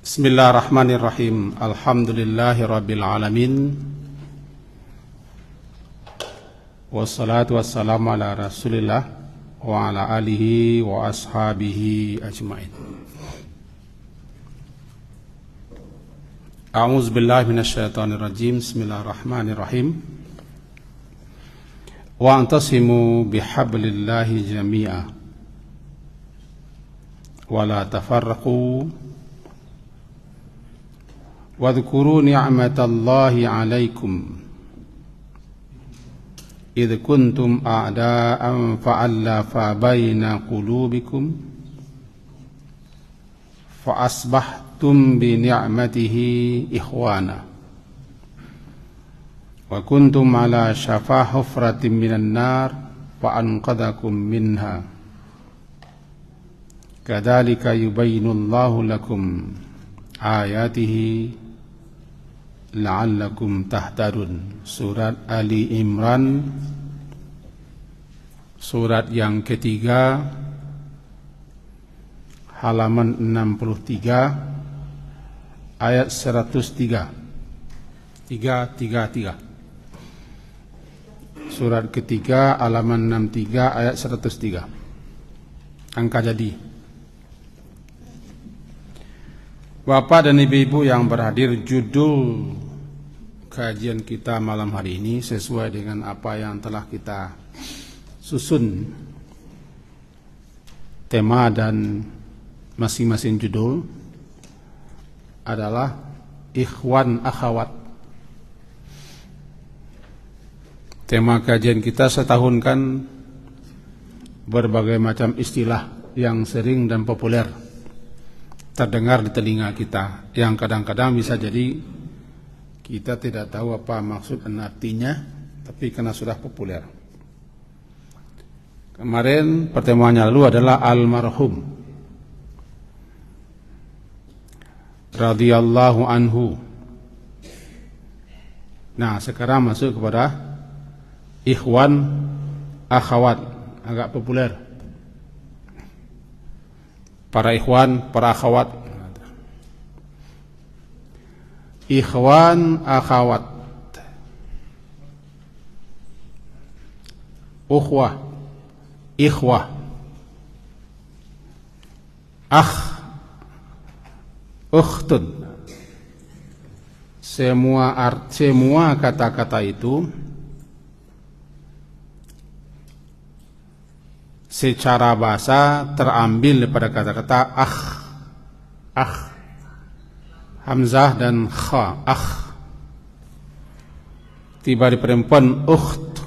Bismillahirrahmanirrahim. Alhamdulillahirabbil alamin. Wassalatu wassalamu ala Rasulillah wa ala alihi wa ashabihi ajmain. A'udzu billahi minasyaitonir rajim. Bismillahirrahmanirrahim. Wa antasimu bihablillahi jami'a wa la tafarraqu. Wadhkuru ni'matallahi 'alaikum idh kuntum a'da'an fa'alafa baina qulubikum fa'asbahtum bi ni'matihi ikhwana wa kuntum 'ala shafa hufratin minan nar fa'anqadhakum minha kadzalika yubayyinullahu lakum ayatihi la'allakum tahtadun. Surat Ali Imran, surat yang ketiga, halaman 63, ayat 103. 333. Surat ketiga, halaman 63, ayat 103. Angka jadi. Bapak dan ibu-ibu yang berhadir, judul kajian kita malam hari ini sesuai dengan apa yang telah kita susun tema dan masing-masing judul adalah ikhwan akhwat. Tema kajian kita setahun kan berbagai macam istilah yang sering dan populer terdengar di telinga kita, yang kadang-kadang bisa jadi kita tidak tahu apa maksud dan artinya, tapi karena sudah populer. Kemarin pertemuannya lalu adalah almarhum radhiyallahu anhu. Nah, sekarang masuk kepada ikhwan akhwat, agak populer. Para ikhwan, para akhwat. Ikhwan akhwat. Ukhwah, ikhwah. Akh, ukhtun. Semua kata-kata itu secara bahasa terambil daripada kata-kata akh, hamzah dan kha, akh. Tiba di perempuan ukht,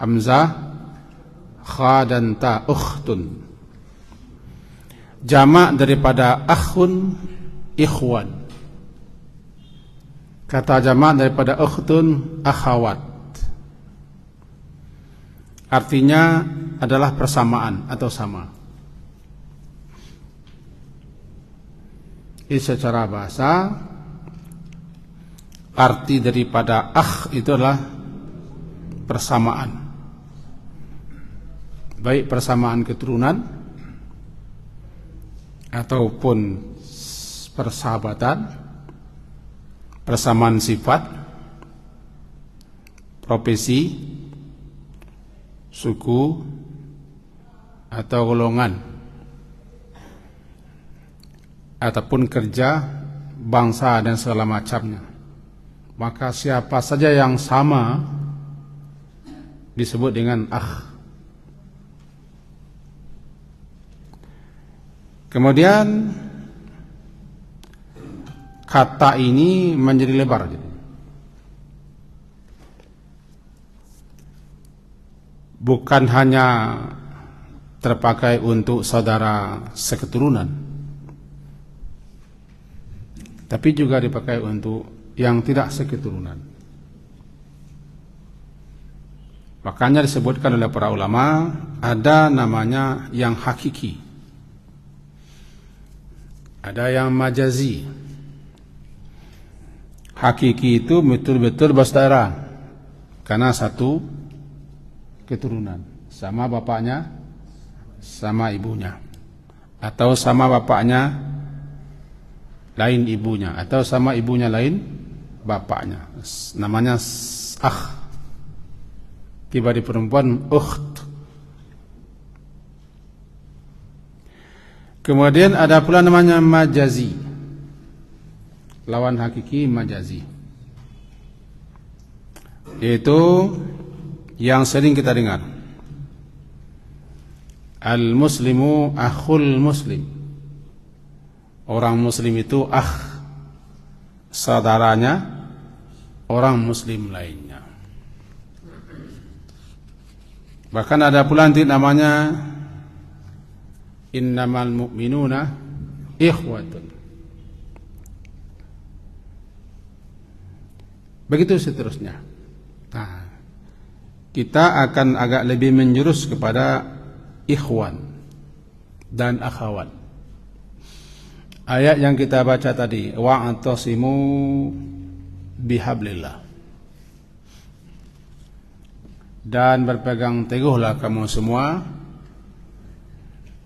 hamzah, kha dan ta, ukhtun. Jamak daripada akhun, ikhwan. Kata jamak daripada ukhtun, akhawat. Artinya adalah persamaan atau sama. Ini secara bahasa arti daripada akh itu adalah persamaan. Baik persamaan keturunan ataupun persahabatan, persamaan sifat, profesi, suku atau golongan, ataupun kerja, bangsa dan segala macamnya. Maka siapa saja yang sama disebut dengan akh. Kemudian kata ini menjadi lebar. Bukan hanya terpakai untuk saudara seketurunan, tapi juga dipakai untuk yang tidak seketurunan. Makanya disebutkan oleh para ulama, ada namanya yang hakiki, ada yang majazi. Hakiki itu betul-betul bersaudara karena satu keturunan, sama bapaknya, sama ibunya, atau sama bapaknya, lain ibunya, atau sama ibunya lain bapaknya, namanya akh. Tiba di perempuan ukht. Kemudian ada pula namanya majazi, lawan hakiki majazi, yaitu yang sering kita dengar, al-muslimu akhul muslim. Orang muslim itu saudaranya orang muslim lainnya. Bahkan ada pula nanti namanya innamal mu'minuna ikhwatun. Begitu seterusnya. Nah, kita akan agak lebih menjurus kepada ikhwan dan akhawat. Ayat yang kita baca tadi, wa'tasimu bihablillah, dan berpegang teguhlah kamu semua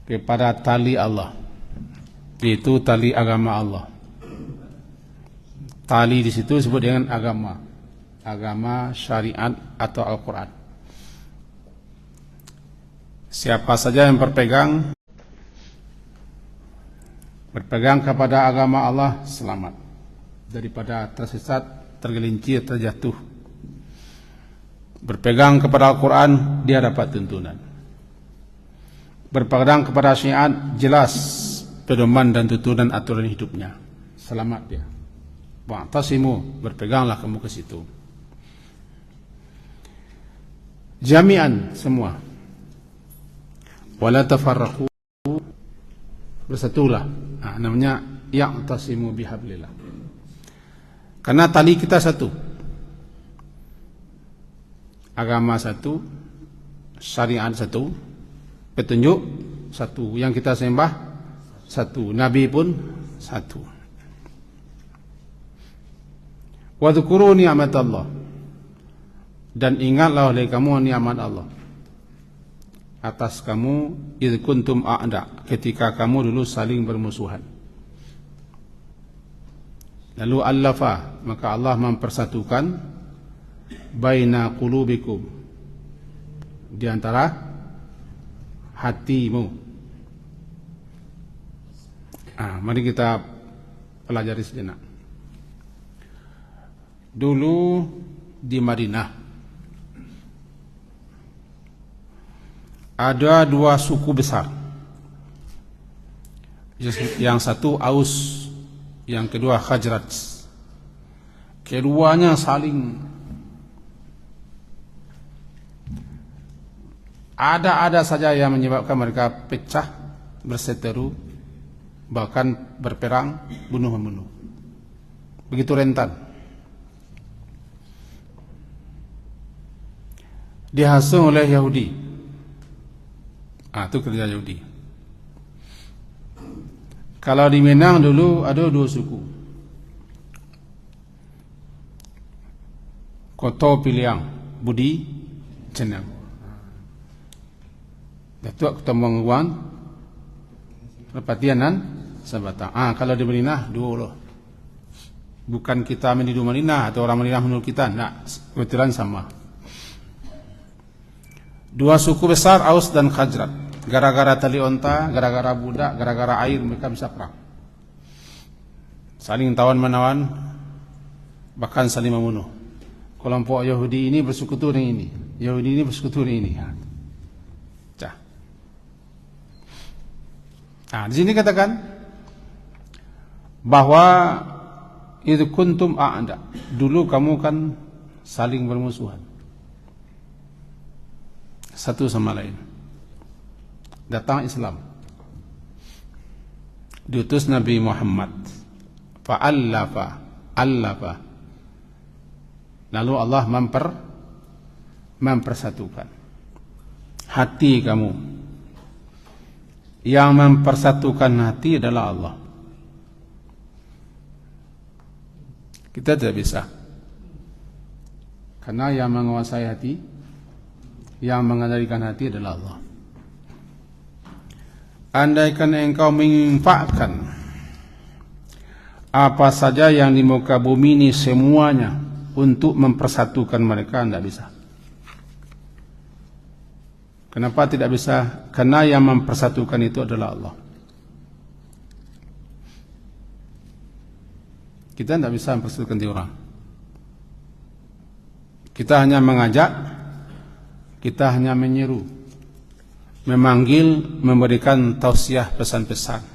kepada tali Allah, yaitu tali agama Allah. Tali di situ disebut dengan agama syariat atau Al-Quran. Siapa saja yang berpegang kepada agama Allah selamat daripada tersesat, tergelincir, terjatuh. Berpegang kepada Al-Quran, dia dapat tuntunan. Berpegang kepada syariat, jelas pedoman dan tuntunan aturan hidupnya, selamat dia. Wa'tasimu, berpeganglah kamu ke situ. Jami'an, semua. Wala tafarraqu, bersatulah. Nah, namanya ya'tasimu bihablillah. Karena tali kita satu, agama satu, syariat satu, petunjuk satu, yang kita sembah satu, nabi pun satu. Wa dzkuru ni'matallah, dan ingatlah oleh kamu nikmat Allah atas kamu, idh kuntum a'da, ketika kamu dulu saling bermusuhan. Lalu allafa, maka Allah mempersatukan baina qulubikum, di antara hatimu. Mari kita pelajari sejenak. Dulu di Madinah ada dua suku besar. Yang satu Aus, yang kedua Khazraj. Keduanya saling ada saja yang menyebabkan mereka pecah, berseteru, bahkan berperang, bunuh-membunuh. Begitu rentan. Dihasung oleh Yahudi. Itu kerja Yahudi. Kalau di Minang dulu ada dua suku, Koto Piliang, Budi Cenang. Datuk ketemu Wan, Perpatianan Sabatang. Kalau di Madinah dua loh. Bukan kita menuduh Madinah atau orang Madinah menuduh kita, enggak, kebetulan sama. Dua suku besar, Aus dan Khazraj. Gara-gara tali onta, gara-gara budak, gara-gara air, mereka bisa perang. Saling tawan-menawan, bahkan saling membunuh. Kelompok Yahudi ini bersekutu dengan ini, Yahudi ini bersekutu dengan ini. Di sini katakan bahwa itu kuntum a'da, dulu kamu kan saling bermusuhan satu sama lain. Datang Islam, diutus Nabi Muhammad, fa'allafa, lalu Allah mempersatukan hati kamu. Yang mempersatukan hati adalah Allah. Kita tidak bisa, karena yang menguasai hati, yang mengendalikan hati adalah Allah. Andaikan engkau menginfakkan apa saja yang di muka bumi ini semuanya untuk mempersatukan mereka, tidak bisa. Kenapa tidak bisa? Karena yang mempersatukan itu adalah Allah. Kita tidak bisa mempersatukan diri orang. Kita hanya mengajak, kita hanya menyeru, memanggil, memberikan tausiah, pesan-pesan.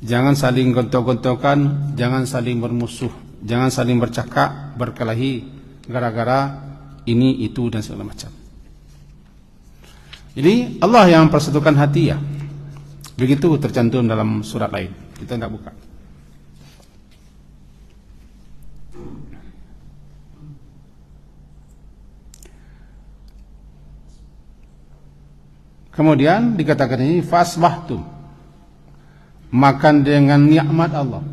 Jangan saling gontok-gontokan, jangan saling bermusuh, jangan saling bercakap, berkelahi gara-gara ini, itu, dan segala macam. Jadi Allah yang mempersatukan hati ya. Begitu tercantum dalam surat lain. Kita tidak buka. Kemudian dikatakan ini fasbahtum, makan dengan nikmat Allah.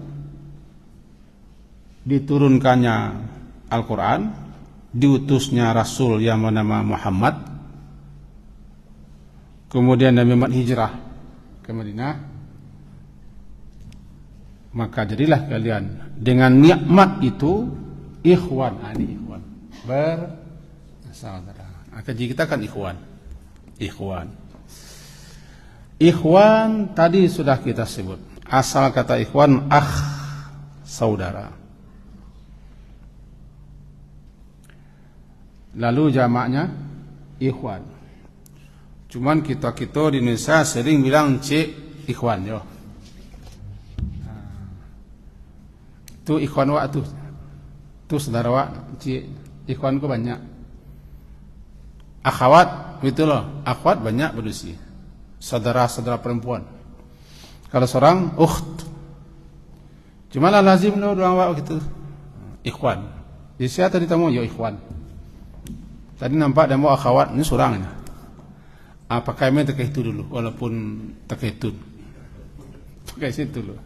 Diturunkannya Al-Quran, diutusnya Rasul yang bernama Muhammad. Kemudian Nabi Muhammad hijrah ke Madinah. Maka jadilah kalian dengan nikmat itu ikhwan. Ini ikhwan, bersaudara. Jadi kita kan ikhwan. Ikhwan tadi sudah kita sebut. Asal kata ikhwan saudara. Lalu jamaknya ikhwan. Cuman kita di Indonesia sering bilang cik ikhwan yo. Tu ikhwan wak tu saudara wak, cik ikhwan ku banyak. Akhwat gitu loh, akhwat banyak berdusi. Saudara-saudara perempuan. Kalau seorang ukht. Cuma lah lazim lo doang wak gitu. Ikhwan. Jadi saya tadi tamu yo ikhwan. Tadi nampak demo akhwat, ini seorang ini. Pakai main pakai itu dulu, walaupun pakai itu, pakai situ dulu.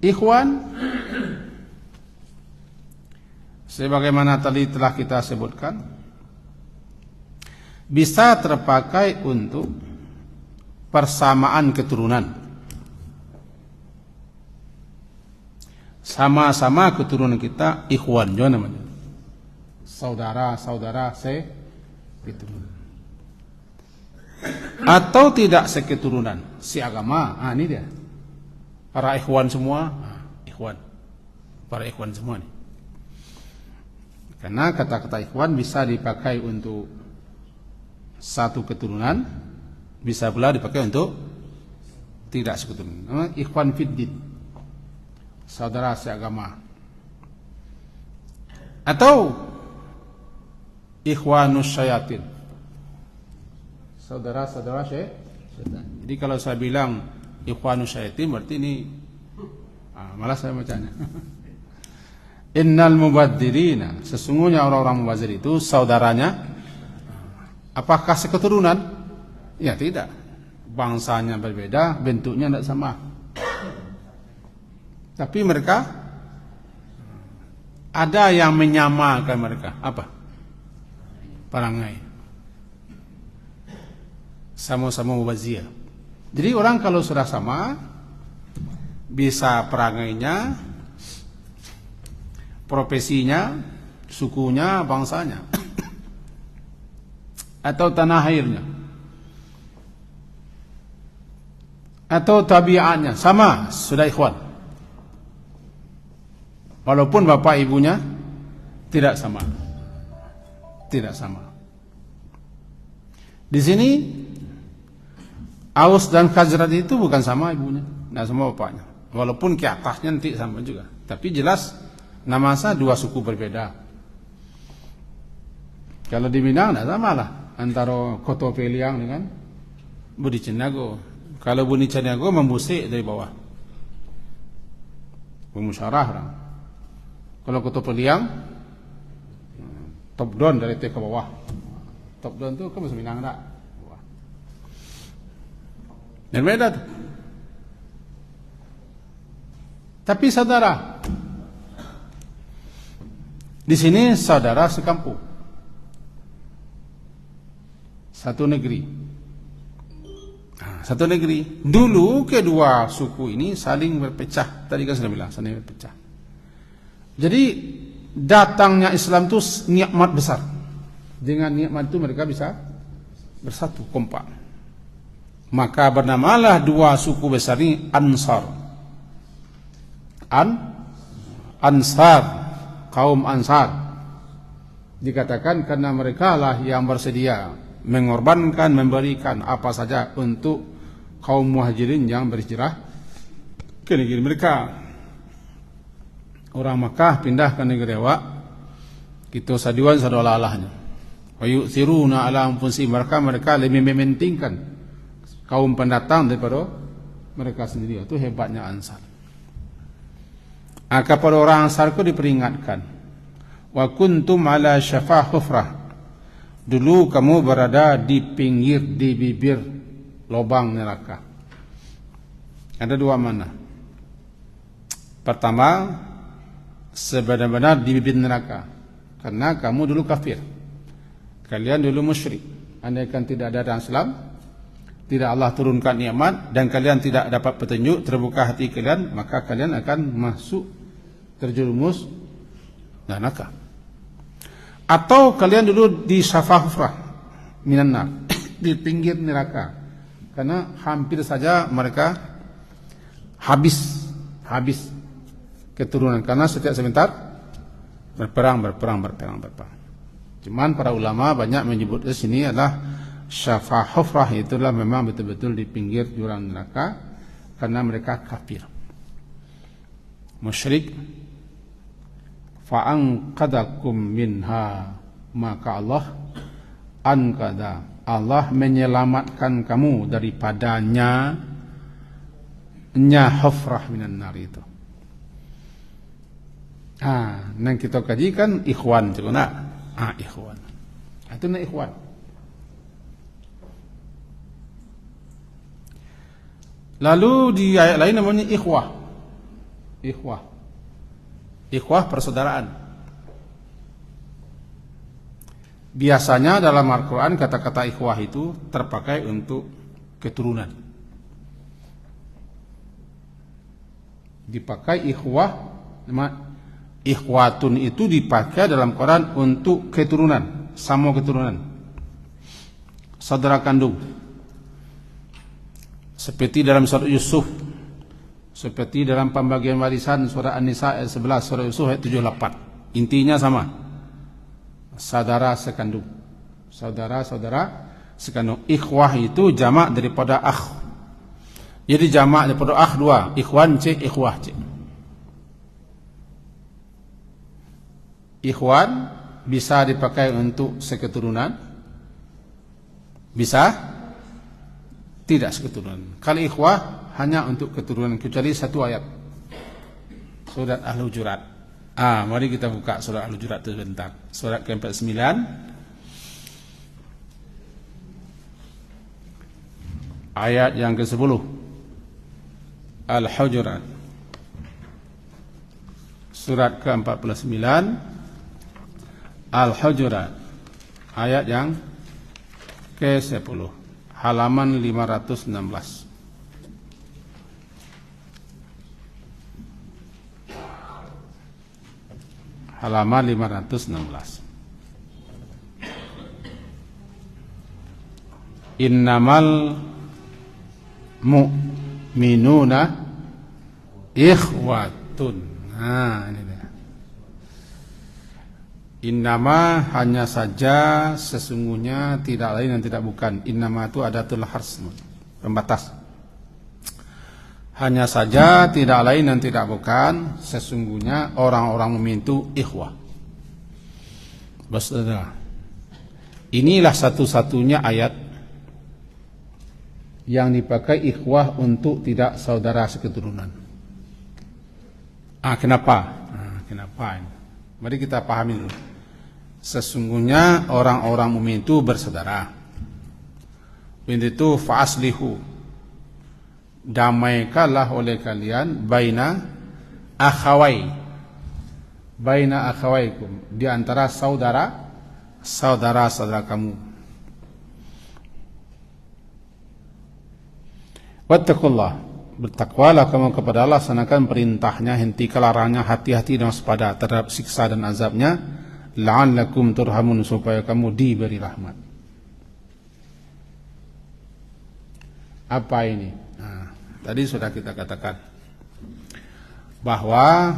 Ikhwan, sebagaimana tadi telah kita sebutkan, bisa terpakai untuk persamaan keturunan. Sama-sama keturunan kita ikhwan juga namanya. Saudara-saudara itu. Atau tidak seketurunan, seagama. Ini dia. Para ikhwan semua, ikhwan. Para ikhwan semua nih. Karena kata-kata ikhwan bisa dipakai untuk satu keturunan, bisa pula dipakai untuk tidak seketurunan. Ikhwan fiddin, saudara seagama. Atau ikhwanus syayatin, saudara-saudara syaitan. Jadi kalau saya bilang ikhwanus syayatin berarti ini malah saya bacanya. Innal mubadzirina, sesungguhnya orang-orang mubadzir itu saudaranya. Apakah seketurunan? Ya tidak. Bangsanya berbeda, bentuknya tidak sama. Tapi mereka ada yang menyamakan mereka. Apa? Perangai. Sama-sama mubazir. Jadi orang kalau sudah sama, bisa perangainya, profesinya, sukunya, bangsanya, atau tanah airnya, atau tabiatnya, sama, sudah ikhwan. Walaupun bapak ibunya tidak sama. Tidak sama. Di sini Aus dan Khazraj itu bukan sama ibunya, tidak sama bapaknya. Walaupun ke atasnya nanti sama juga. Tapi jelas nama saya dua suku berbeda. Kalau di Minang tidak sama lah antara Koto Peliang dengan Budi Cinago. Kalau Budi Cinago membusik dari bawah, bermusyarah lah. Kalau Koto Peliang top down dari ke bawah. Top down itu kan bahasa Minang tak? Dan beda tuh. Tapi saudara, di sini saudara sekampung, satu negeri. satu negeri. Dulu kedua suku ini saling berpecah. Tadi kan sudah bilang saling berpecah. Jadi datangnya Islam itu nikmat besar. Dengan nikmat itu mereka bisa bersatu, kompak. Maka bernamalah dua suku besar ini Ansar. Ansar, kaum Ansar. Dikatakan karena mereka lah yang bersedia mengorbankan, memberikan apa saja untuk kaum muhajirin yang berhijrah ke negeri mereka. Orang Makkah pindah ke negeri awak, kita saduan sadolalahnya. Wa yu'thiruna ala anfusihim, mereka lebih mementingkan kaum pendatang daripada mereka sendiri. Itu hebatnya Ansar. Kepada orang Ansar itu diperingatkan, wa kuntum ala syafa hufrah, dulu kamu berada di pinggir, di bibir lubang neraka. Ada dua mana. Pertama, sebenar-benar di bibir neraka, karena kamu dulu kafir, kalian dulu musyrik. Andaikan tidak ada Islam, tidak Allah turunkan nikmat, dan kalian tidak dapat petunjuk, terbuka hati kalian, maka kalian akan masuk terjerumus neraka. Atau kalian dulu di syafahufrah minan nar, di pinggir neraka, karena hampir saja mereka habis keturunan, karena setiap sebentar berperang. Cuman para ulama banyak menyebut di sini adalah syafahufrah, itulah memang betul-betul di pinggir jurang neraka, karena mereka kafir, musyrik. Fa'anqadakum minha, maka Allah menyelamatkan kamu daripadanya, hufrah minan nar itu. Yang kita kajikan ikhwan juga nak. Ikhwan. Itu nak ikhwan. Lalu di ayat lain namanya ikhwah. Ikhwah persaudaraan. Biasanya dalam Al-Quran kata-kata ikhwah itu terpakai untuk keturunan. Dipakai ikhwah, ikhwatun itu dipakai dalam Quran untuk keturunan, sama keturunan, saudara kandung. Seperti dalam surat Yusuf, seperti dalam pembagian warisan surah An-Nisa ayat 11, surah Yusuf ayat 78. Intinya sama. Saudara sekandung. Saudara sekandung. Ikhwah itu jamak daripada akh. Jadi jamak daripada akh dua. Ikhwan C, ikhwah C. Ikhwan bisa dipakai untuk seketurunan, bisa tidak seketurunan. Kalau ikhwah hanya untuk keturunan, kecuali satu ayat, surat Al-Hujurat. Mari kita buka surat Al-Hujurat sebentar. Surat ke-49 ayat yang ke-10. Al-Hujurat surat ke-49, Al-Hujurat ayat yang ke-10, halaman 516. Halaman 516. Innamal mu'minuna ikhwatun. Ini dia. Innama hanya saja, sesungguhnya, tidak lain dan tidak bukan. Innama itu adatul hars, pembatas. Hanya saja, tidak lain dan tidak bukan, sesungguhnya orang-orang mukmin itu ikhwah. Saudara, inilah satu-satunya ayat yang dipakai ikhwah untuk tidak saudara seketurunan. Kenapa? Kenapa ini? Mari kita pahami dulu. Sesungguhnya orang-orang mukmin itu bersaudara. Itu fa'aslihu, damaikanlah oleh kalian baina akhawaikum, di antara saudara kamu. Wattaqullah, bertakwalah kamu kepada Allah, laksanakan perintahnya, hentikan larangannya, hati-hati dan waspada terhadap siksa dan azabnya, la'allakum turhamun, supaya kamu diberi rahmat. Apa ini? Nah, tadi sudah kita katakan bahwa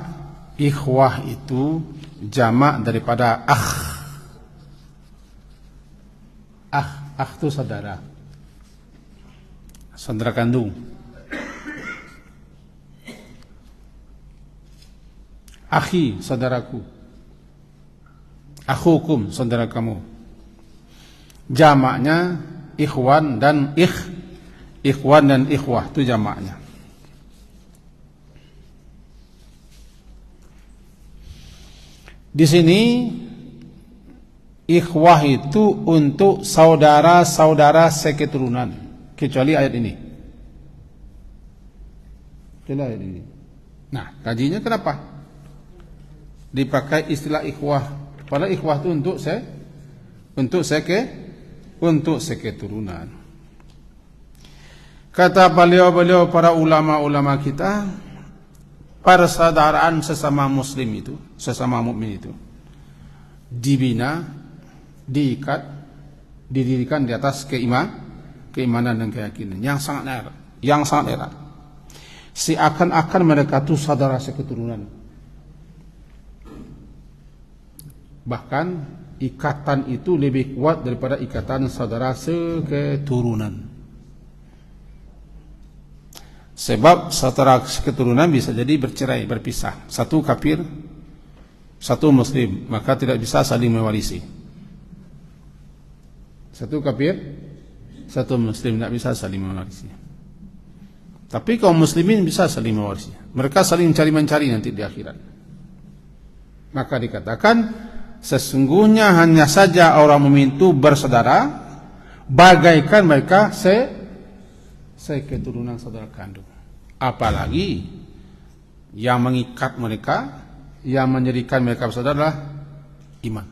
ikhwah itu jamak daripada akh. Akh itu saudara, saudara kandung. Akhi, saudaraku. Akhukum, saudara kamu. Jamaknya ikhwan dan ikhwan dan ikhwah, itu jamaknya. Di sini ikhwah itu untuk saudara-saudara seketurunan, kecuali ayat ini. Nah, kajinya kenapa dipakai istilah ikhwah? Padahal ikhwah itu untuk seketurunan. Kata beliau para ulama-ulama kita, persaudaraan sesama muslim itu, sesama mukmin itu dibina, diikat, didirikan di atas keimanan dan keyakinan yang sangat erat. Seakan-akan mereka itu saudara seketurunan. Bahkan ikatan itu lebih kuat daripada ikatan saudara seketurunan. Sebab saudara seketurunan bisa jadi bercerai, berpisah. Satu kafir, satu muslim, maka tidak bisa saling mewarisi. Satu kafir, satu muslim, tidak bisa saling mewarisi. Tapi kaum muslimin bisa saling mewarisi. Mereka saling mencari nanti di akhirat. Maka dikatakan sesungguhnya hanya saja orang mukmin itu bersaudara bagaikan mereka seketurunan saudara kandung. Apalagi yang mengikat mereka, yang menjadikan mereka bersaudara adalah iman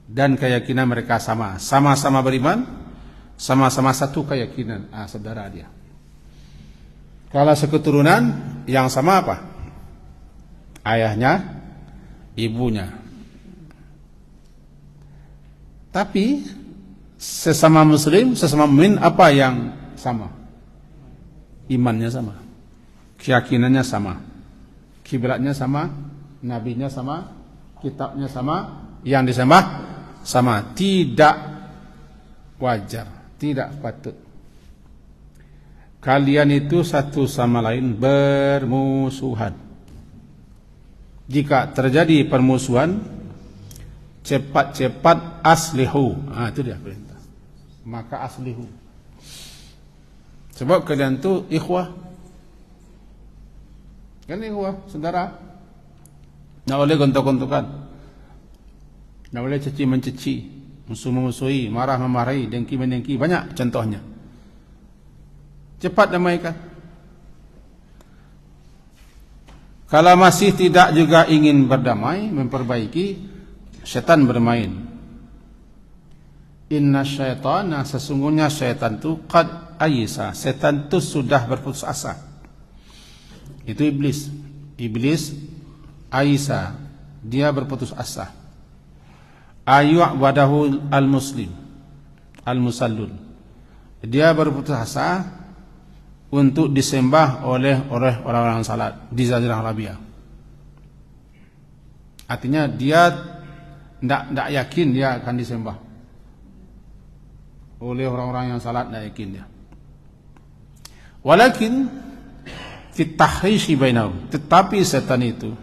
dan keyakinan mereka sama-sama beriman, sama-sama satu keyakinan, saudara dia. Kalau seketurunan yang sama apa? Ayahnya, ibunya. Tapi sesama muslim, sesama mukmin apa yang sama? Imannya sama, keyakinannya sama, kiblatnya sama, nabinya sama, kitabnya sama, yang disembah sama. Tidak wajar, tidak patut kalian itu satu sama lain bermusuhan. Jika terjadi permusuhan, cepat-cepat aslihu. Itu dia perintah. Maka aslihu. Sebab kalian itu ikhwah. Kan ikhwah, saudara. Tidak boleh gontok-gontokan. Tidak boleh ceci-menceci, musuh-memusuhi, marah-memarahi, dengki-mendengki. Banyak contohnya. Cepat damaikan. Kalau masih tidak juga ingin berdamai, memperbaiki, syaitan bermain. Inna syaitana, sesungguhnya syaitan itu qad ayisa, syaitan itu sudah berputus asa. Itu iblis. Iblis ayisa, dia berputus asa. Ayu' wadahu al-muslim, al-musallun. Dia berputus asa untuk disembah oleh orang-orang salat di Jazirah Arabia. Artinya dia tidak yakin dia akan disembah oleh orang-orang yang salat, tidak yakin dia. Walakin fitahrishi bainahum, tetapi setan itu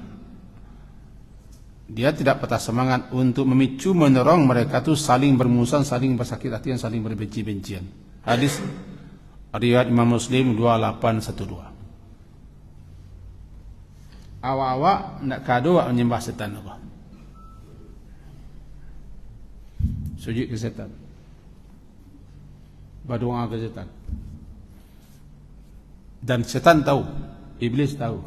dia tidak patah semangat untuk memicu mendorong mereka itu saling bermusuhan, saling bersakit hatian, saling berbenci-bencian. Hadis riwayat Imam Muslim 2812. Awak-awak nak kado awak menyembah setan apa? Sujud ke setan, berdoa ke setan. Dan setan tahu, iblis tahu.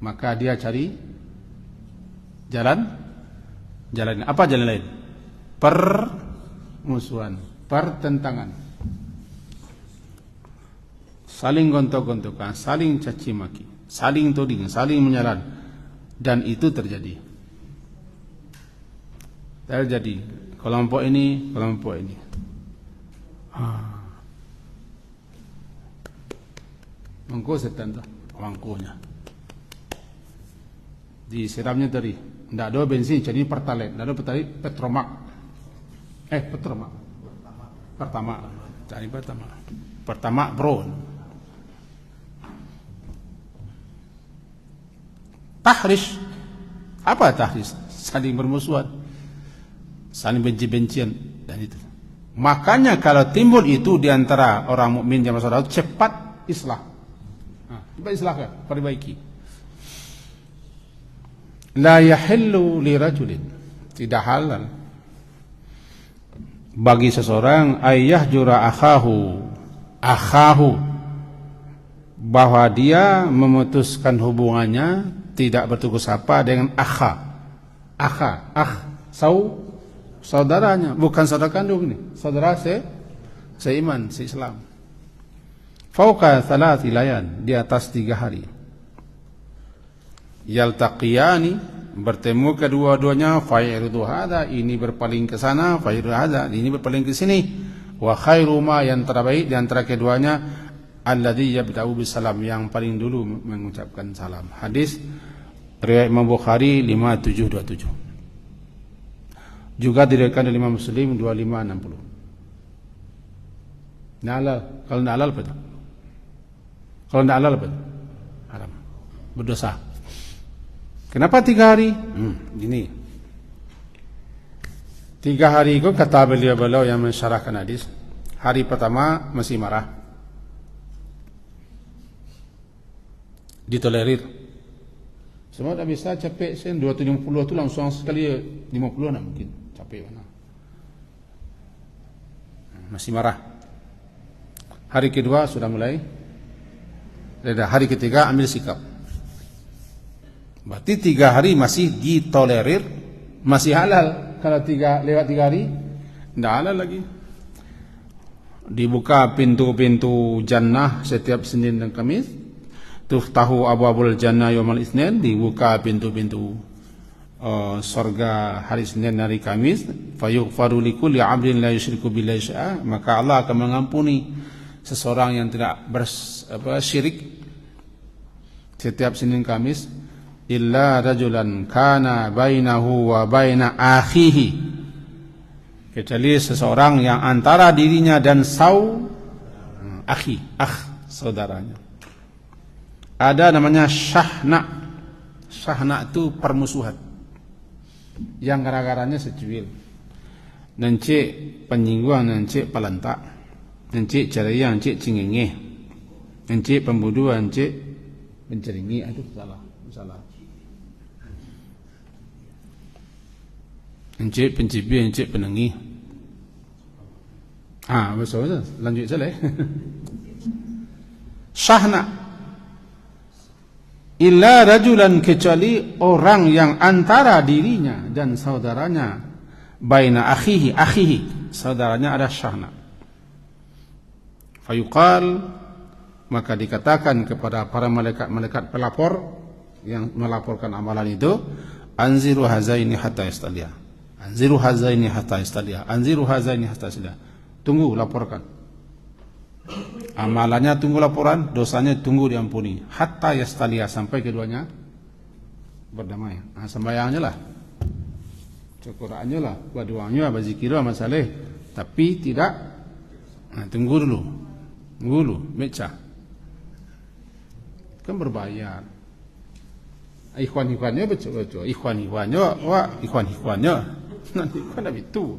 Maka dia cari jalan apa jalan lain? Permusuhan. pertentangan, saling gontok-gontokan, saling caci maki, saling tuding, saling menyalah, dan itu terjadi. Kelompok ini, kelompok ini. Mangko setan tu, mangkonya. Disiramnya tadi, tidak ada bensin, jadi pertalite, tidak ada pertalite, Petromak. Petromak. Pertama, cari pertama. Pertama bro. Tahrish, apa tahrish? Saling bermusuhan, saling benci-bencian, dan itu. Makanya kalau timbul itu di antara orang mukmin zaman saudara, cepat islah. Cepat islahkan, perbaiki. La yahillu li rajulin, tidak halal bagi seseorang ayah jura akhahu, bahwa dia memutuskan hubungannya, tidak bertegur sapa dengan saudaranya, bukan saudara kandung ini, saudara seiman, seislam. Fauqa thalathi layan, di atas 3 hari. Yaltaqiyani, bertemu kedua-duanya, fayridu hadza, ini berpaling ke sana, fayridu hadza, ini berpaling ke sini. Wa khairu ma, yang terbaik di antara keduanya, alladzi yabda'u bisalam, yang paling dulu mengucapkan salam. Hadis riwayat Imam Bukhari 5727. Juga diriwayatkan oleh Imam Muslim 2560. Nalal, kalau nalal apa? Kalau nalal apa? Haram. Berdosa. Kenapa 3 hari? Gini. 3 hari itu kata beliau yang mensyarahkan hadis. Hari pertama masih marah, ditolerir. Semua tak bisa, capek sen 250 tu langsung sekali 50 nak mungkin. Capek mana. Masih marah. Hari kedua sudah mulai reda. Hari ketiga ambil sikap. Berarti 3 hari masih ditolerir, masih halal. Kalau lewat 3 hari, tidak halal lagi. Dibuka pintu-pintu jannah setiap Senin dan Kamis. Tuftahu abwabul jannah yaumal Isnin, dibuka pintu-pintu surga hari Senin hari Kamis. Fayughfaru likulli 'abdin la yusyriku billahi syai'a, maka Allah akan mengampuni seseorang yang tidak syirik setiap Senin Kamis. Illa rajulan kana bainahu wa baina akhihi, kecuali seseorang yang antara dirinya dan saudaranya ada namanya syahna. Syahna itu permusuhan yang gara-garanya secuil, nencik penyinggungan, nencik pelantak, nencik ceria, nencik cingenge, nencik pembunuhan, nencik menceringi. Aduh, salah. Encik pencibi, encik penengi. Betul. Lanjut saja. Syahna. Illa rajulan, kecuali orang yang antara dirinya dan saudaranya, baina akhihi, saudaranya ada syahna. Fayuqal, maka dikatakan kepada para malaikat pelapor yang melaporkan amalan itu, anziru hazaini hatta yastaliya. Anziru hazaini hatta yastaliya. Anziru hazaini hatta yastaliya. Tunggu, laporkan. Amalannya tunggu laporan, dosanya tunggu diampuni. Hatta yastaliya, sampai keduanya berdamai. Sembahyangnya lah, syukurannya lah, berdoanya, berzikirnya, masalah. Tapi tidak, tunggu dulu, meca. Kan berbayar. Ikhwan-ikhwannya betul-betul. Ikhwan-ikhwannya. Nanti kan itu.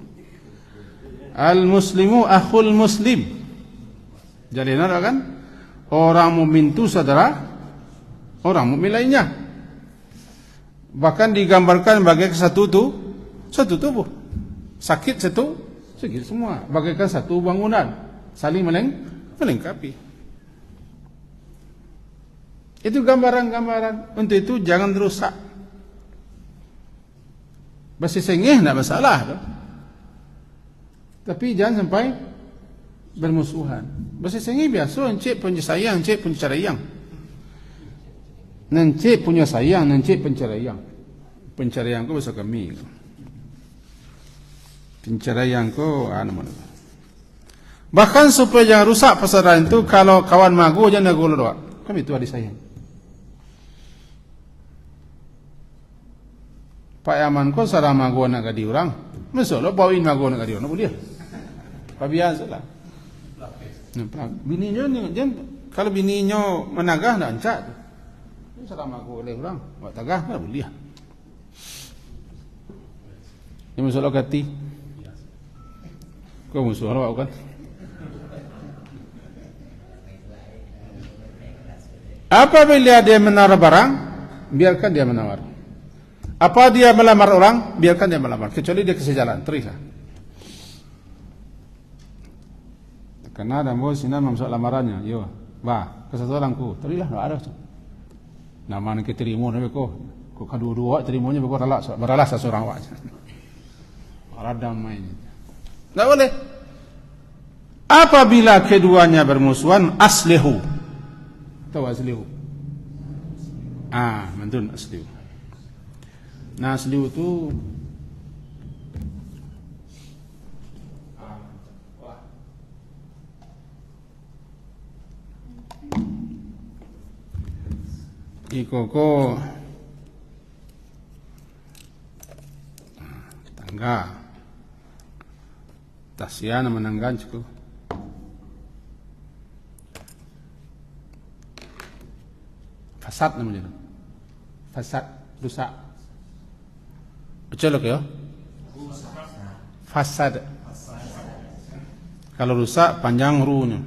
Al-muslimu akhul muslim. Jadi nada kan? Orang mukmin itu saudara orang mukmin lainnya. Bahkan digambarkan bagai satu tubuh. Sakit semua. Bagaikan satu bangunan. Saling melengkapi. Itu gambaran-gambaran. Untuk itu jangan rusak. Masih sengih tidak masalah. Tapi jangan sampai bermusuhan. Bahasa Senghi biasa encik punya sayang, encik punya cerayang. Encik punya sayang, encik pencerayang. Pencerayang ko bahasa kami. Pencerayang ko mana? Bahkan supaya jangan rusak persaudaraan itu, kalau kawan mago jangan nago doa. Kami itu adik sayang. Pak Yaman ko sarang mago nak gadi orang. Masalah bawain mago nak gadi orang boleh. Biasalah. Bininya ni kalau bininya menagah nak ancak. Sarang mago oleh orang, buat tagah mana boleh. Ini masalah kati. Kau musuh awak kan? Apabila dia menawar barang, biarkan dia menawar. Apa dia melamar orang, biarkan dia melamar. Kecuali dia kasih jalan, terilah. Karena ada mau sinar masuk lamarannya, yo, bah, kesatu orangku, terilah, tak ada. Nama nak terima ni beko, ko kedua-dua terimanya beko beralas seorang awak. Radam main. Tak boleh. Apabila keduanya bermusuhan, aslihu. Tahu aslihu? Mantun aslihu. Nah aslihu tu ikoko tangga tasya menanggan cukup fasad namanya fasad rusak betul ya fasad kalau rusak panjang ru-nya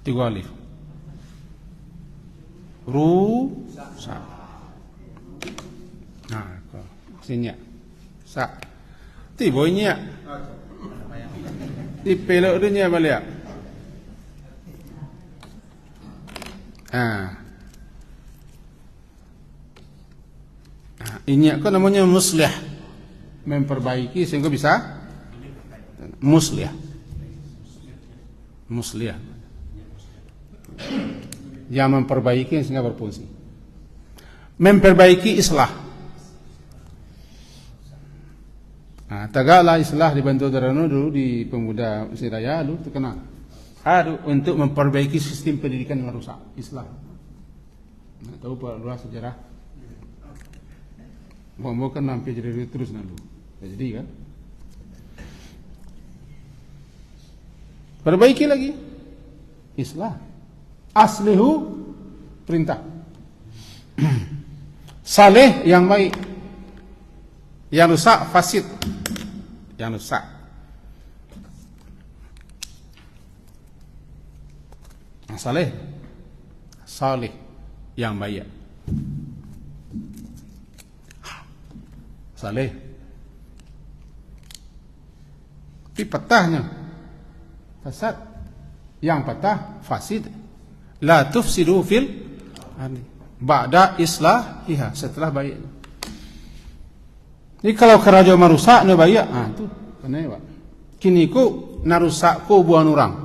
3 alif rusak. Nah, sini sa. Ti boynya. Ti pelok dia balik. Ini apa namanya muslih. Memperbaiki sehingga bisa muslih. Muslih. Yang memperbaiki sehingga berfungsi. Memperbaiki islah. Tagala islah dibantu Darano dulu di pemuda Siraya dulu terkenal. Untuk memperbaiki sistem pendidikan yang rusak. Islah. Tahu luas sejarah. Mau kan hampir jadi terus nanti. Jadi kan. Perbaiki lagi. Islah. Aslihu perintah. Saleh yang baik. Yang rusak fasid. Yang rusak. Saleh. Saleh yang baik. Saleh. Tapi petahnya fasad. Yang petah fasid. La tufsidu fil ba'da islahiha, setelah baik. Jadi kalau kerajaan merusak no baik, tu kenai Pak. Kini ku narusak ku buang orang.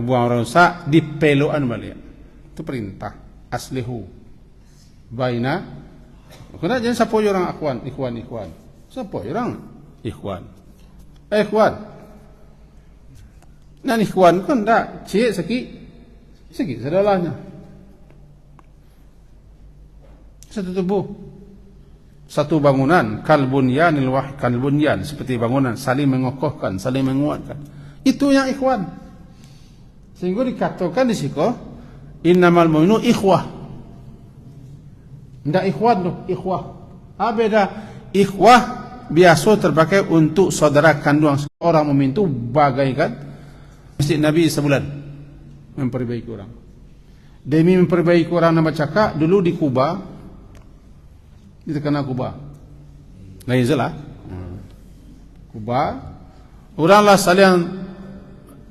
Buang orang rusak dipeluan balik. Itu perintah aslihu. Baina. Kena jangan sapoi orang ikhwan. Sapoi orang ikhwan. Ikhwan. Nah ikhwan kan tak cik sikit sedalahnya. Satu tubuh, satu bangunan, kalbunyanil wahid, kalbunyan seperti bangunan saling mengokohkan, saling menguatkan. Itu yang ikhwan. Sehingga dikatakan di situ innamal mu'minu ikhwah. Tidak ikhwan tu, ikhwah. Beda ikhwah biasa terpakai untuk saudara kandung seorang mukmin itu bagaikan masjid Nabi sebulan memperbaiki orang. Demi memperbaiki orang nama cakap dulu di Kuba, di terkena Kuba. Lain salah. Kuba, oranglah saling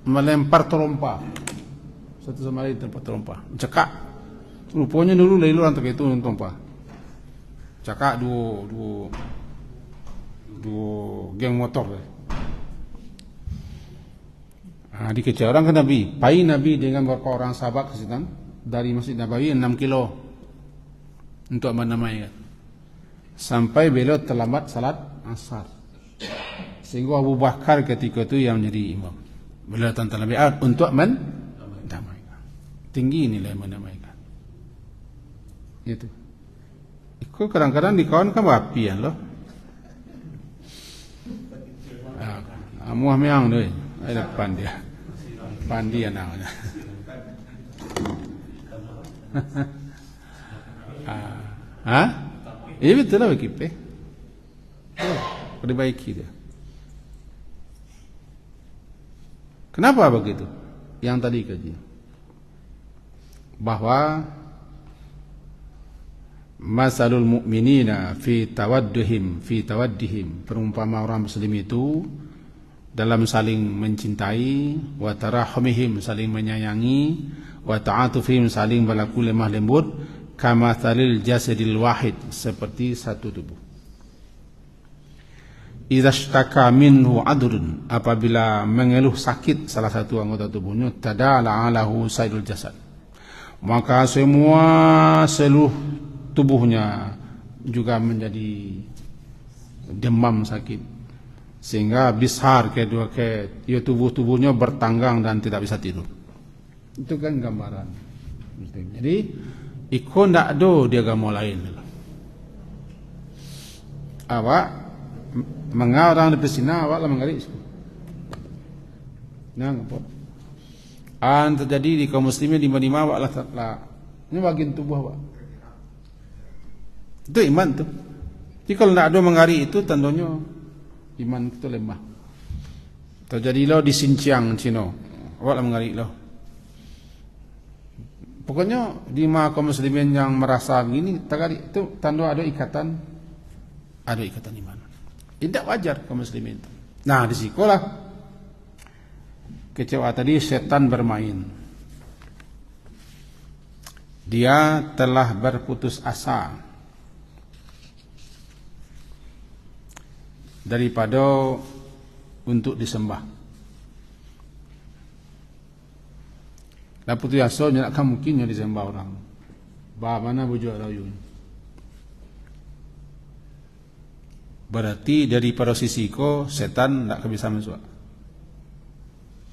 melempar terompa. Satu sama lain tempat terompa. Cakap. Rupanya dulu lain orang terkaitu dengan terompa. Cakap dua geng motor. Dikejar orang ke Nabi. Pai Nabi dengan beberapa orang sahabat ke situ dari Masjid Nabawi 6 kilo untuk menamaikan. Sampai beliau terlambat salat asar. Sehingga Abu Bakar ketika itu yang menjadi imam. Beliau datang terlebih untuk mendamaikan. Tinggi nilai mendamaikan. Itu. Ikut kadang-kadang di kawan kan apian loh. Muah meang tu, ada depan dia. Pandi anaknya. Iya betul lah begitu. Perbaiki dia. Kenapa begitu? Yang tadi kaji. Bahwa masalul mu'minina fi tawaddihim, perumpamaan orang muslim itu dalam saling mencintai, wa tarahumihim, saling menyayangi, wa ta'atufihim, saling berlaku lemah lembut, kama thalil jasadil wahid, seperti satu tubuh. Idza ishtaka minhu adrun, apabila mengeluh sakit salah satu anggota tubuhnya, tadala alahu saidul jasad, maka seluruh tubuhnya juga menjadi demam sakit, sehingga bishar tubuh-tubuhnya bertanggang dan tidak bisa tidur. Itu kan gambaran. Jadi ikut ndak do dia agama lain. Awak mengarang di pesina awak lah mengarik. Nah, apa? Terjadi di kaum muslimin di mana awak lah. Ini bagian tubuh awak. Itu iman tu. Jadi kalau ndak ada mengarik itu tandanya iman itu lemah. Terjadilah di Xinjiang, Cina. Awak lah mengarik lah. Pokoknya di kaum muslimin yang merasa begini, tergarik itu tanda ada ikatan iman. Tidak wajar kaum muslimin itu. Nah, di sekolah kecewa tadi setan bermain. Dia telah berputus asa daripada untuk disembah. Dan putus asa nak mungkinnya disembah orang. Mana bujuk rayun. Berarti dari pada sisi ko setan tak bisa masuk.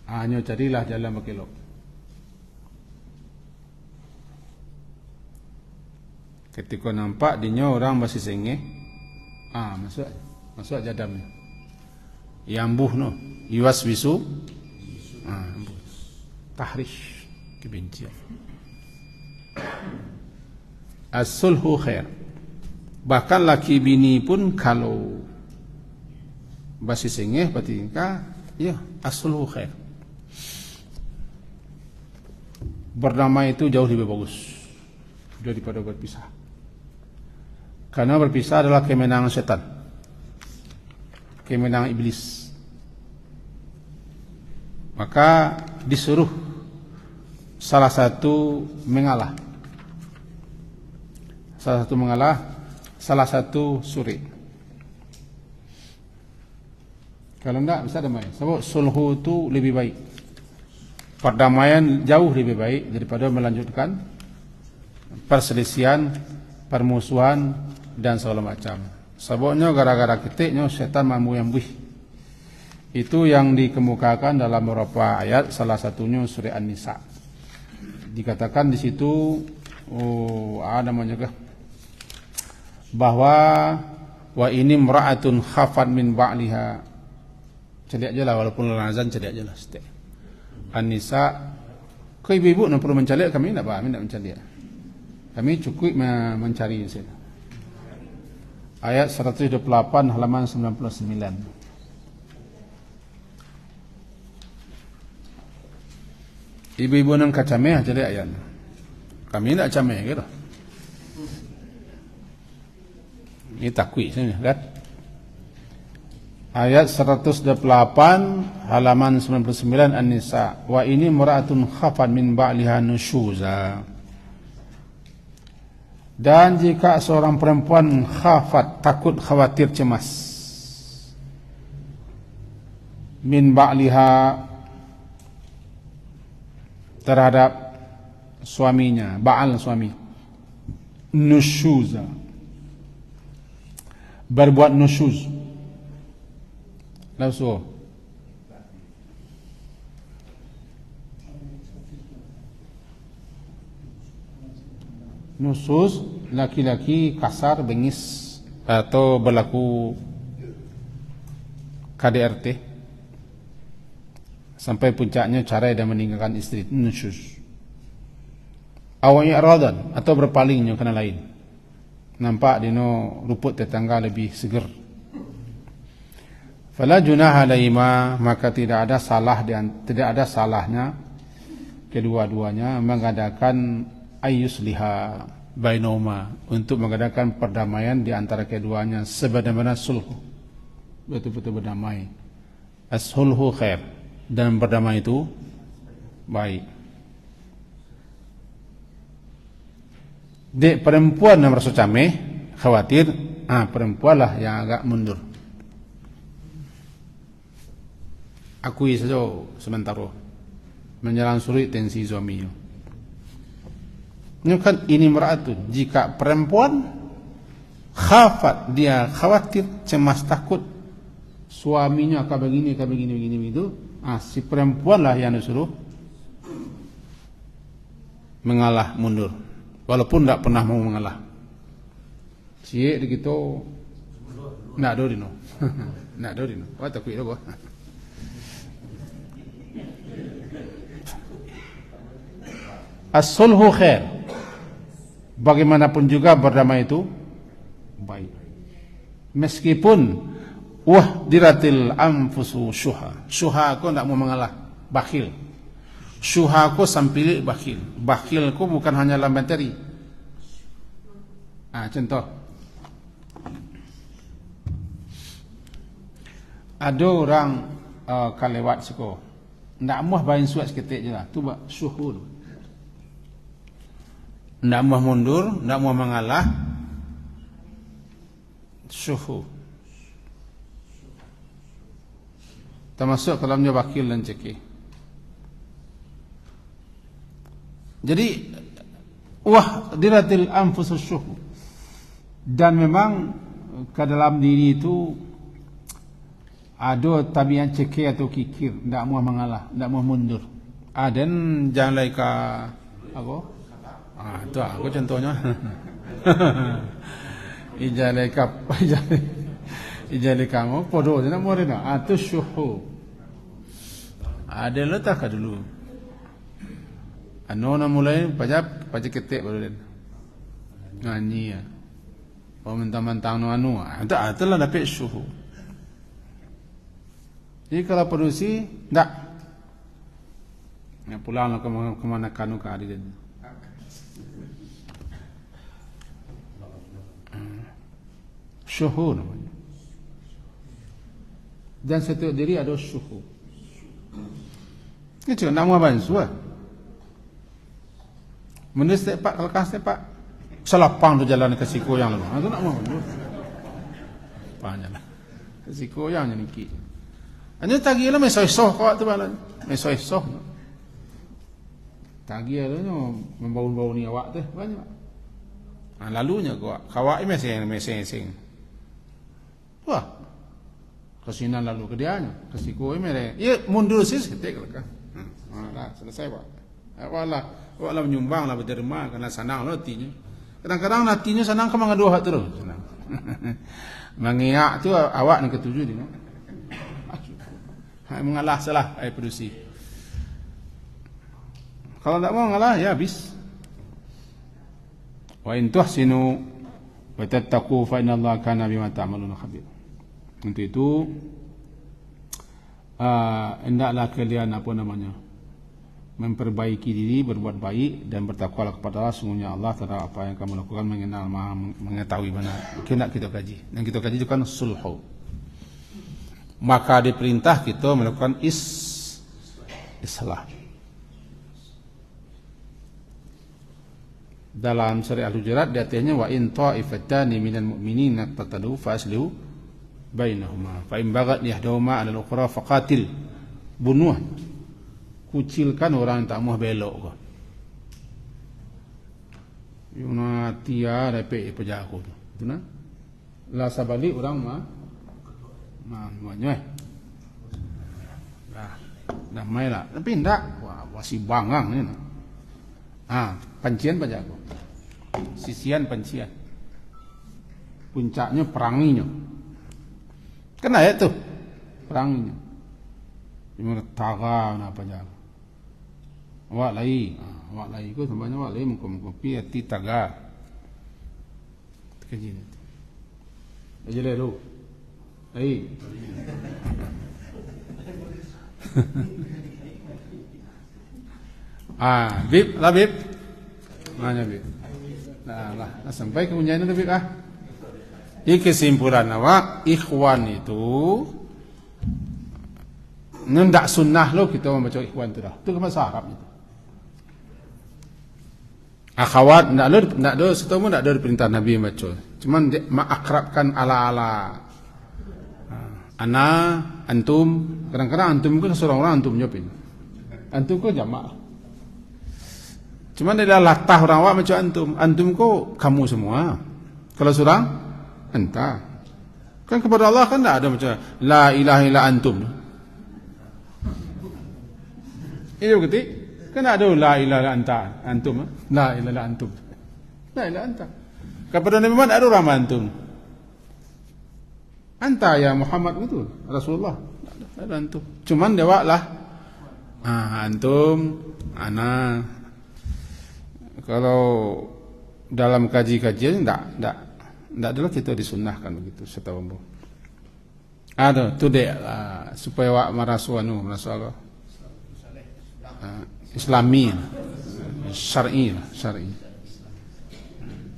Hanya carilah jalan berkelok. Ketika nampak dinya orang masih sengeh, masuk jadamnya. Yambuh no, yuwas wisu, tahrish, kebencian. As-sulhu khair. Bahkan laki bini pun kalau masih sengeh berarti ya as-sulhu khair. Berdamai itu jauh lebih bagus daripada berpisah. Karena berpisah adalah kemenangan setan, kemenangan iblis. Maka disuruh salah satu mengalah, salah satu suri. Kalau enggak bisa damai. Sebab sulhu itu lebih baik. Perdamaian jauh lebih baik daripada melanjutkan perselisihan, permusuhan dan segala macam. Sebabnya gara-gara ketiknya setan mampu yang buih. Itu yang dikemukakan dalam beberapa ayat, salah satunya surah An-Nisa. Dikatakan di situ bahwa wa ini imra'atun khafat min ba'liha. Celiak je lah, walaupun azan celiak je lah. An-Nisa, kau ibu-ibu nak perlu menceliak, kami tak menceliak. Kami cukup mencari di sini. Ayat 128 halaman 99. Ibu-ibu nang kacameh celiak ayat. Kami tak cameh gitu. Ini takwi sini kan. Ayat 128 halaman 99 An-Nisa. Wa ini imra'atun khafat min ba'liha nusyuza. Dan jika seorang perempuan khafat, takut, khawatir, cemas, min ba'liha, terhadap suaminya, ba'al suami. Nusyuza, berbuat nusyuz. Lausu. Nusyuz, laki-laki kasar, bengis, atau berlaku KDRT sampai puncaknya cerai dan meninggalkan istri. Nusyuz. Awalnya i'radan, atau berpalingnya kena lain. Nampak dino ruput tetangga lebih seger. Fala junaha alaihima, maka tidak ada salahnya kedua-duanya mengadakan ayyusliha bainahuma, untuk mengadakan perdamaian di antara keduanya sebagaimana sulh, betul-betul berdamai. As-sulhu khair, dan berdamai itu baik. Dek perempuan yang merasa cameh, khawatir, perempuanlah yang agak mundur. Akui saja sementara menyelansuri tensi suaminya. Ini kan ini meratu. Jika perempuan khafat, dia khawatir, cemas, takut suaminya akan begini itu, si perempuanlah yang disuruh mengalah mundur, walaupun tidak pernah mau mengalah. Cie begitu nak dorino. Nak dorino. Wah takut itu bah. As-sulhu khair. Bagaimanapun juga berdamai itu baik. Meskipun diratil anfusu syuha. Syuha aku tidak mau mengalah, bakhil. Syuha aku sampili bakhil. Bakhil aku bukan hanya dalam materi. Contoh. Ada orang kalewat seko. Ndak muah bain suat seketik je lah. Tu bak syuhul. Ndak muah mundur, ndak muah mengalah. Syuhu. Termasuk dalamnya bakil dan cekih. Jadi diratil anfusus syuhu. Dan memang ke dalam diri itu ada tabiat cekih atau kikir, ndak muah mengalah, ndak muah mundur. Dan jangan laika apa? Itu aku contohnya. Ijale kamu podo je nak morena. Itu syuhu. Ada letak dulu. Nak mulai pajak ketik baru dan nyanyi ya. Mentang-mentang itulah dapat syuhu. Jadi kalau produksi tak pulang ke mana kanu ke hari ini. Syuhu namanya. Dan setiap diri ada syuhu. Ini cuma nama bansu lah. Menurut sepak, lekas sepak, selapang tu jalan ke siku yang lalu. Itu nak mahu dulu. Panjang lah. Ke siku yang ni ki. Hanya tagi lah mesoisoh kau tu balan. Mesoisoh. Tagi lah tu membau-bau ni awak tu banyak. Lalunya kawak ini mesing. Wah, kesinan lalu ke dia nya, ke siku ini. Ya mundur sis ketik lah kan. Selesai pak. Awaklah menyumbang lah berderma kerana senang lah hatinya. Kadang-kadang hatinya senang ke mengadu hak terus. Senang. Mengiak tu awak ni ketujuh dia. Mengalah salah produksi. Kalau tak mau mengalah ya habis. Wa in tuhsinu wa tattaqu fa innallaha kana bima ta'maluna khabir. Untuk itu hendaklah kalian memperbaiki diri, berbuat baik dan bertakwalah kepada Allah. Sungguhnya Allah terhadap apa yang kamu lakukan mengenal, Maha mengetahui benar. Kena kita kaji. Dan kita kaji itu kan sulhu. Maka diperintah kita melakukan islah. Dalam surah Al-Hujurat di atasnya wa in ta'ifatani minal mu'minina iqtatalu fa aslihu bainahuma fa in baghat yahdahuma 'ala al-ukhra faqatil, bunuh kucilkan orang yang tak mau belok kau. Yuna tia repek pejago tu. Tu na. La sabali orang muanya. Dah mai lah. Tapi ndak, wah masih bangang ni. Pancian pejago. Sisian pancian. Puncaknya peranginya. Kena ya tu. Peranginya. Cuma taga na pejago. Awak lai ko sambanya awak lai mengkopi ati taga. Kaji ni. Aje le lu. Lai. Bib, lah Bib. Mana Bib? Lah sampai ke unjana tu Bib ah. Di kesimpulan awak, ikhwan itu ndak sunnah lo kita membaca ikhwan tu dah. Tu ke bahasa Arab itu. Akhwat ndak ada setamu ndak ada perintah Nabi membaca. Cuman mengakrabkan ala-ala. Ana, antum, kadang-kadang antum ke seorang orang antum nyopin. Antum ko jamak. Cuman dia latah orang awak macam antum ko kamu semua. Kalau seorang anta. Kan kepada Allah kan tak ada macam la ilaha illa antum. Itu ketik kan ada la ilaha illa anta antum. La ilaha illa antum. La ilaha anta. Kepada Nabi Muhammad ada orang antum. Anta ya Muhammad itu Rasulullah. Ada antum. Cuman dewa lah. Antum, ana. Kalau dalam kaji-kajian tidak adalah kita disunnahkan begitu setahu bu. Ada tu dek supaya wak marasu Allah. Islami, syar'i.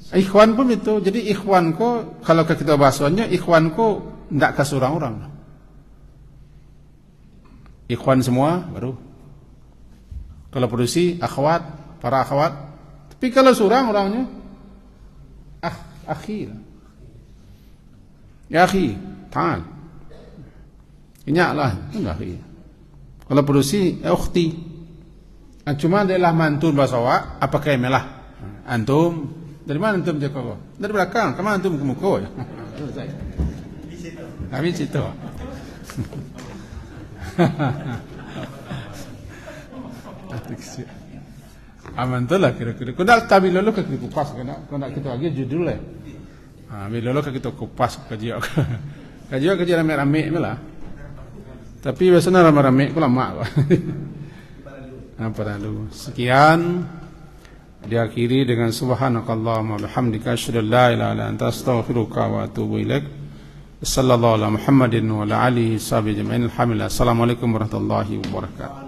Ikhwan pun itu. Jadi ikhwan ko kalau kita bahasanya ikhwan ko tidak ke orang-orang. Ikhwan semua baru. Kalau produksi akhwat, para akhwat. Tapi kalau seorang orangnya akhi. Ya akhi, ta'al. Inyaklah, enggak akhi. Kalau produksi ukhti. Cuma dia lah mantun bahasa awak, apa kemelah. Antum dari mana antum jaga kau? Dari belakang, ke mana antum ke muka ya? Kami situ. Aman tu lah kira-kira. Kau nak tabi lalu ke kita kupas kau nak kita lagi judul lah. Bila lalu ke kita kupas kajian rame-rame ni lah. Tapi biasanya rame-rame aku lama. Apa dulu? Sekian. Diakhiri dengan subhanakallahumma bihamdika asyhadu an la ilaha illa anta astaghfiruka wa atubu ilaik. Sallallahu ala Muhammadin wa ala alihi sahbihi ajma'in. Alhamdulillah. Assalamualaikum warahmatullahi wabarakatuh.